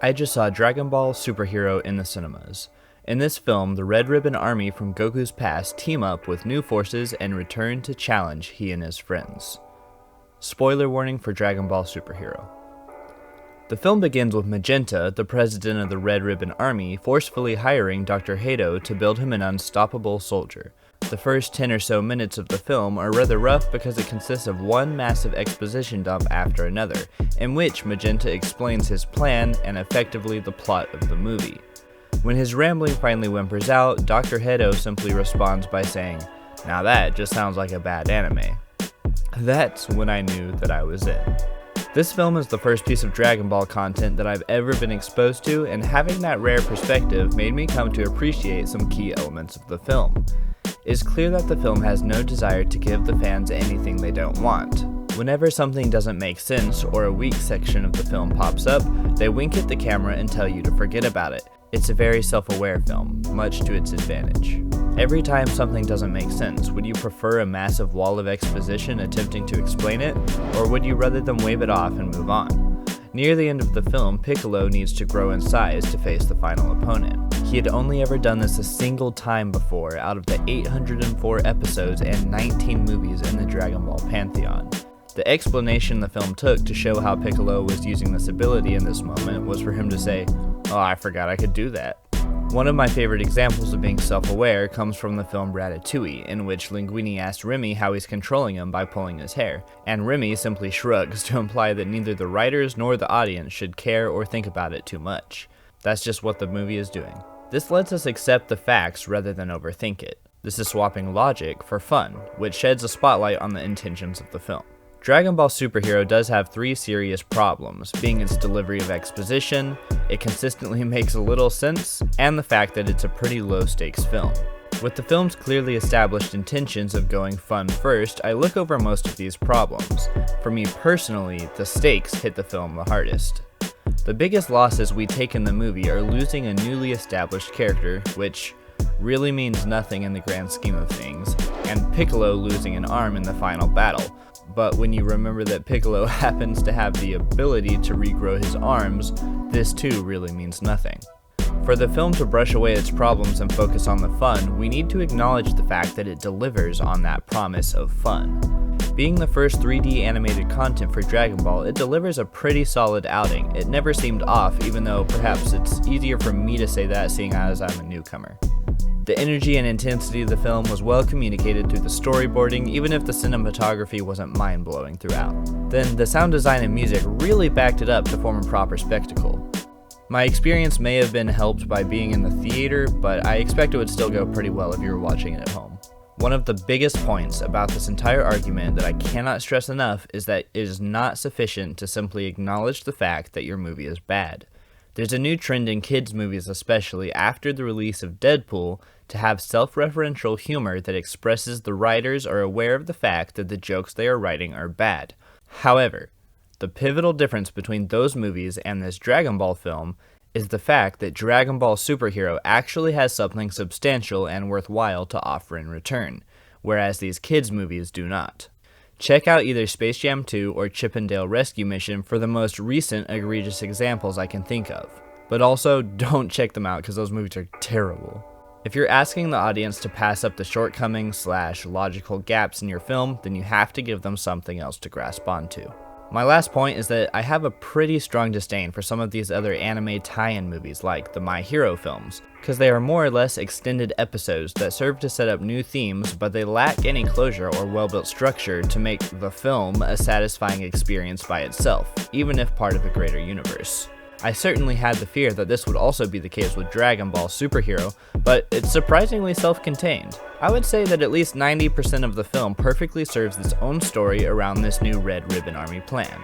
I just saw Dragon Ball Superhero in the cinemas. In this film, the Red Ribbon Army from Goku's past team up with new forces and return to challenge he and his friends. Spoiler warning for Dragon Ball Superhero. The film begins with Magenta, the president of the Red Ribbon Army, forcefully hiring Dr. Hato to build him an unstoppable soldier. The first 10 or so minutes of the film are rather rough because it consists of one massive exposition dump after another, in which Magenta explains his plan and effectively the plot of the movie. When his rambling finally whimpers out, Dr. Hato simply responds by saying, "Now that just sounds like a bad anime." That's when I knew that I was in. This film is the first piece of Dragon Ball content that I've ever been exposed to, and having that rare perspective made me come to appreciate some key elements of the film. It's clear that the film has no desire to give the fans anything they don't want. Whenever something doesn't make sense or a weak section of the film pops up, they wink at the camera and tell you to forget about it. It's a very self-aware film, much to its advantage. Every time something doesn't make sense, would you prefer a massive wall of exposition attempting to explain it, or would you rather them wave it off and move on? Near the end of the film, Piccolo needs to grow in size to face the final opponent. He had only ever done this a single time before out of the 804 episodes and 19 movies in the Dragon Ball pantheon. The explanation the film took to show how Piccolo was using this ability in this moment was for him to say, "Oh, I forgot I could do that." One of my favorite examples of being self-aware comes from the film Ratatouille, in which Linguini asked Remy how he's controlling him by pulling his hair, and Remy simply shrugs to imply that neither the writers nor the audience should care or think about it too much. That's just what the movie is doing. This lets us accept the facts rather than overthink it. This is swapping logic for fun, which sheds a spotlight on the intentions of the film. Dragon Ball Superhero does have three serious problems, being its delivery of exposition, it consistently makes a little sense, and the fact that it's a pretty low-stakes film. With the film's clearly established intentions of going fun first, I look over most of these problems. For me personally, the stakes hit the film the hardest. The biggest losses we take in the movie are losing a newly established character, which really means nothing in the grand scheme of things, and Piccolo losing an arm in the final battle. But when you remember that Piccolo happens to have the ability to regrow his arms, this too really means nothing. For the film to brush away its problems and focus on the fun, we need to acknowledge the fact that it delivers on that promise of fun. Being the first 3D animated content for Dragon Ball, it delivers a pretty solid outing. It never seemed off, even though perhaps it's easier for me to say that seeing as I'm a newcomer. The energy and intensity of the film was well communicated through the storyboarding, even if the cinematography wasn't mind-blowing throughout. Then the sound design and music really backed it up to form a proper spectacle. My experience may have been helped by being in the theater, but I expect it would still go pretty well if you were watching it at home. One of the biggest points about this entire argument that I cannot stress enough is that it is not sufficient to simply acknowledge the fact that your movie is bad. There's a new trend in kids' movies, especially after the release of Deadpool, to have self-referential humor that expresses the writers are aware of the fact that the jokes they are writing are bad. However, the pivotal difference between those movies and this Dragon Ball film is the fact that Dragon Ball Superhero actually has something substantial and worthwhile to offer in return, whereas these kids' movies do not. Check out either Space Jam 2 or Chip 'n Dale Rescue Mission for the most recent egregious examples I can think of. But also, don't check them out because those movies are terrible. If you're asking the audience to pass up the shortcomings / logical gaps in your film, then you have to give them something else to grasp onto. My last point is that I have a pretty strong disdain for some of these other anime tie-in movies like the My Hero films, because they are more or less extended episodes that serve to set up new themes, but they lack any closure or well-built structure to make the film a satisfying experience by itself, even if part of a greater universe. I certainly had the fear that this would also be the case with Dragon Ball Superhero, but it's surprisingly self-contained. I would say that at least 90% of the film perfectly serves its own story around this new Red Ribbon Army plan.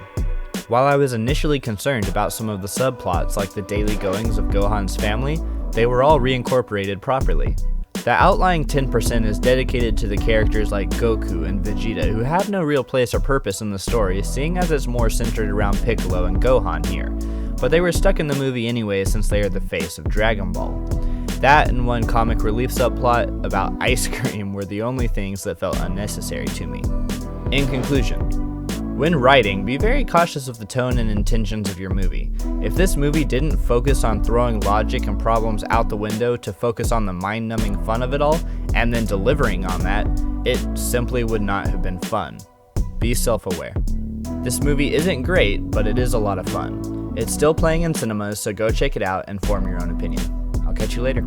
While I was initially concerned about some of the subplots like the daily goings of Gohan's family, they were all reincorporated properly. The outlying 10% is dedicated to the characters like Goku and Vegeta, who have no real place or purpose in the story, seeing as it's more centered around Piccolo and Gohan here. But they were stuck in the movie anyway since they are the face of Dragon Ball. That and one comic relief subplot about ice cream were the only things that felt unnecessary to me. In conclusion, When writing, be very cautious of the tone and intentions of your movie. If this movie didn't focus on throwing logic and problems out the window to focus on the mind-numbing fun of it all, and then delivering on that, it simply would not have been fun. Be self-aware. This movie isn't great, but it is a lot of fun. It's still playing in cinemas, so go check it out and form your own opinion. I'll catch you later.